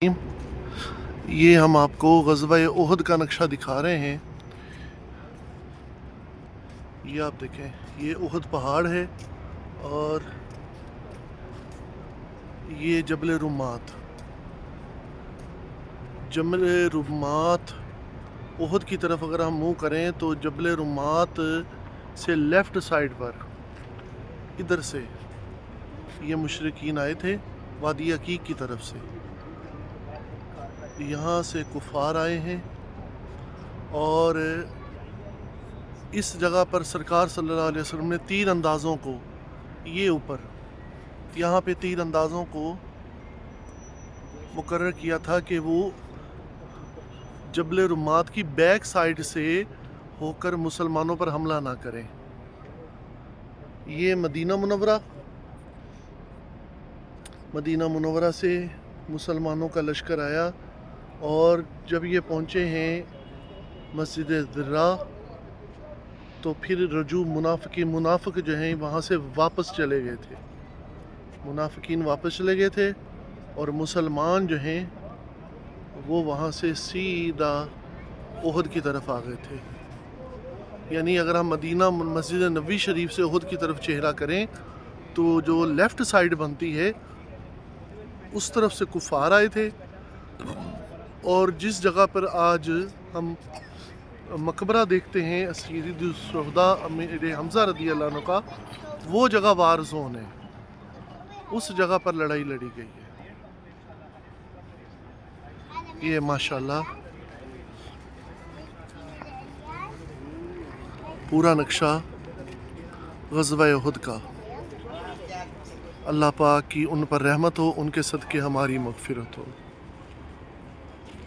ये हम आपको ग़ज़वा-ए उहद का नक्शा दिखा रहे हैं। ये आप देखें, ये उहद पहाड़ है और ये जबल रुम्मात। जबल रुम्मात उहद की तरफ अगर हम मुँह करें तो जबल रुम्मात से लेफ़्ट साइड पर इधर से ये मुशरिकीन आए थे वादी अकीक की तरफ से। यहाँ से कुफ़ार आए हैं और इस जगह पर सरकार सल्लल्लाहु अलैहि वसल्लम ने तीर अंदाज़ों को ये ऊपर यहाँ पे तीर अंदाज़ों को मुकर्रर किया था कि वो जबल रुम्मात की बैक साइड से होकर मुसलमानों पर हमला ना करें। ये मदीना मुनव्वरा से मुसलमानों का लश्कर आया और जब ये पहुँचे हैं मस्जिद ज़िर्रा तो फिर रजू मुनाफिक जो हैं वहाँ से वापस चले गए थे। मुनाफिकीन वापस चले गए थे और मुसलमान जो हैं वो वहाँ से सीधा उहद की तरफ आ गए थे। यानी अगर हम मदीना मस्जिद नबवी शरीफ से उहद की तरफ चेहरा करें तो जो लेफ़्ट साइड बनती है उस तरफ से कुफ़ार आए थे और जिस जगह पर आज हम मकबरा देखते हैं सय्यद शुहदा अमीर हमज़ा रज़ी अल्लाह अन्हु का, वो जगह वार ज़ोन है। उस जगह पर लड़ाई लड़ी गई है। ये माशाल्लाह पूरा नक्शा ग़ज़वा-ए उहद का। अल्लाह पाक की उन पर रहमत हो, उनके सदक़े हमारी मग़फ़िरत हो।